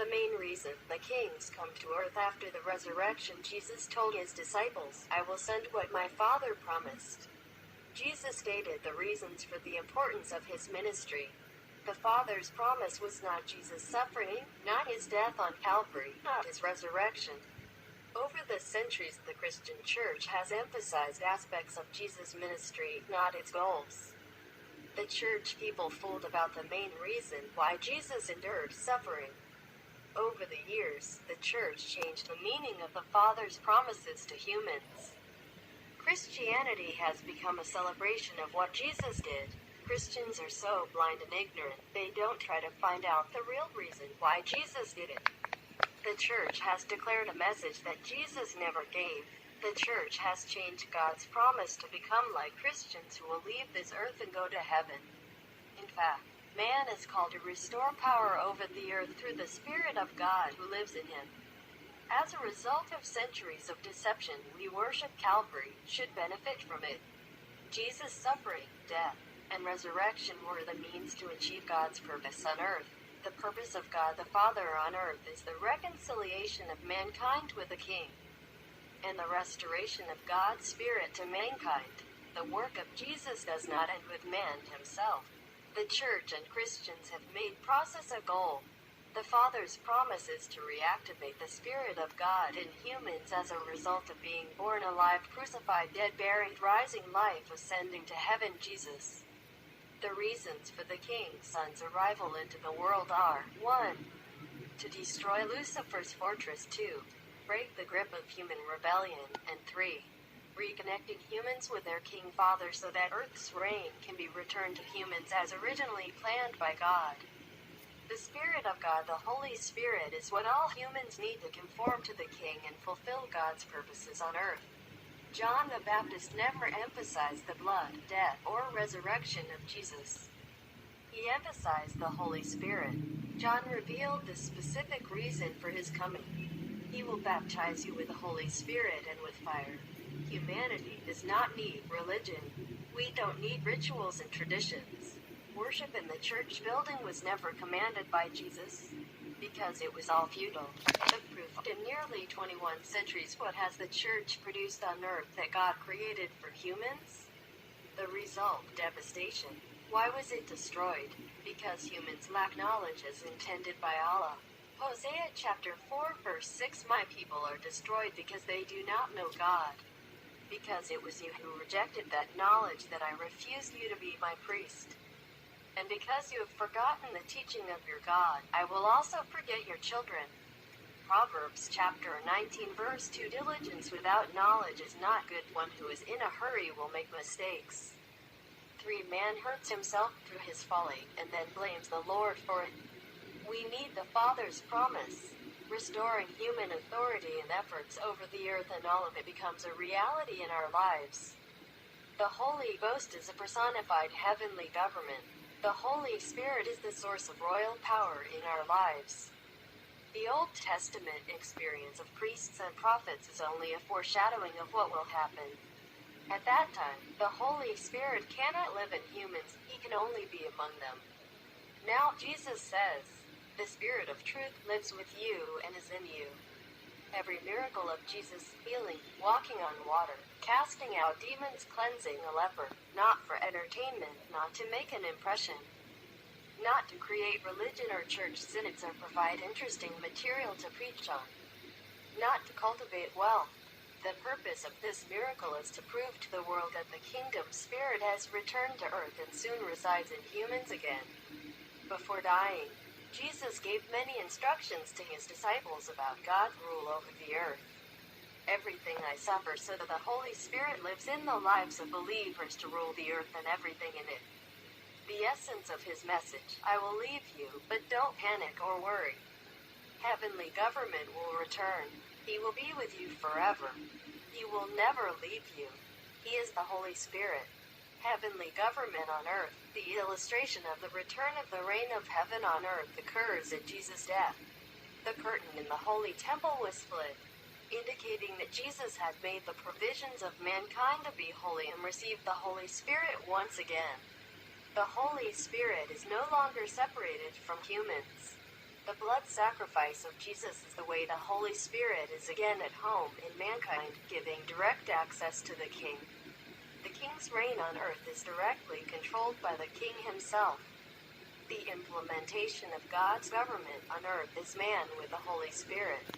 The main reason the kings come to earth after the resurrection, Jesus told his disciples, "I will send what my Father promised." Jesus stated the reasons for the importance of his ministry. The Father's promise was not Jesus' suffering, not his death on Calvary, not his resurrection. Over the centuries, the Christian Church has emphasized aspects of Jesus' ministry, not its goals. The church people fooled about the main reason why Jesus endured suffering. Over the years, the church changed the meaning of the Father's promises to humans. Christianity has become a celebration of what Jesus did. Christians are so blind and ignorant, they don't try to find out the real reason why Jesus did it. The church has declared a message that Jesus never gave. The church has changed God's promise to become like Christians who will leave this earth and go to heaven. In fact, man is called to restore power over the earth through the Spirit of God who lives in him. As a result of centuries of deception, we worship Calvary, should benefit from it. Jesus' suffering, death, and resurrection were the means to achieve God's purpose on earth. The purpose of God the Father on earth is the reconciliation of mankind with the King, and the restoration of God's Spirit to mankind. The work of Jesus does not end with man himself. The church and Christians have made process a goal. The Father's promise is to reactivate the Spirit of God in humans as a result of being born alive, crucified, dead, buried, rising, life, ascending to heaven. Jesus. The reasons for the King's Son's arrival into the world are: 1. To destroy Lucifer's fortress. 2. Break the grip of human rebellion. And 3. Reconnecting humans with their King Father so that Earth's reign can be returned to humans as originally planned by God. The Spirit of God, the Holy Spirit, is what all humans need to conform to the King and fulfill God's purposes on earth. John the Baptist never emphasized the blood, death, or resurrection of Jesus. He emphasized the Holy Spirit. John revealed the specific reason for his coming. He will baptize you with the Holy Spirit and with fire. Humanity does not need religion. We don't need rituals and traditions. Worship in the church building was never commanded by Jesus, because it was all futile. The proof: in nearly 21 centuries, what has the church produced on earth that God created for humans? The result: devastation. Why was it destroyed? Because humans lack knowledge as intended by Allah. Hosea chapter 4 verse 6: My people are destroyed because they do not know God. Because it was you who rejected that knowledge that I refused you to be my priest. And because you have forgotten the teaching of your God, I will also forget your children. Proverbs chapter 19 verse 2: Diligence without knowledge is not good. One who is in a hurry will make mistakes. 3. Man hurts himself through his folly, and then blames the Lord for it. We need the Father's promise, restoring human authority and efforts over the earth, and all of it becomes a reality in our lives. The Holy Ghost is a personified heavenly government. The Holy Spirit is the source of royal power in our lives. The Old Testament experience of priests and prophets is only a foreshadowing of what will happen. At that time, the Holy Spirit cannot live in humans, he can only be among them. Now Jesus says, "The Spirit of truth lives with you and is in you." Every miracle of Jesus, healing, walking on water, casting out demons, cleansing a leper, not for entertainment, not to make an impression, not to create religion or church synods or provide interesting material to preach on, not to cultivate wealth. The purpose of this miracle is to prove to the world that the kingdom spirit has returned to earth and soon resides in humans again. Before dying, Jesus gave many instructions to his disciples about God's rule over the earth. Everything I suffer so that the Holy Spirit lives in the lives of believers to rule the earth and everything in it. The essence of his message: I will leave you, but don't panic or worry. Heavenly government will return. He will be with you forever. He will never leave you. He is the Holy Spirit. Heavenly government on earth. The illustration of the return of the reign of heaven on earth occurs at Jesus' death. The curtain in the holy temple was split, indicating that Jesus had made the provisions of mankind to be holy and receive the Holy Spirit once again. The Holy Spirit is no longer separated from humans. The blood sacrifice of Jesus is the way the Holy Spirit is again at home in mankind, giving direct access to the King. The King's reign on earth is directly controlled by the King himself. The implementation of God's government on earth is man with the Holy Spirit.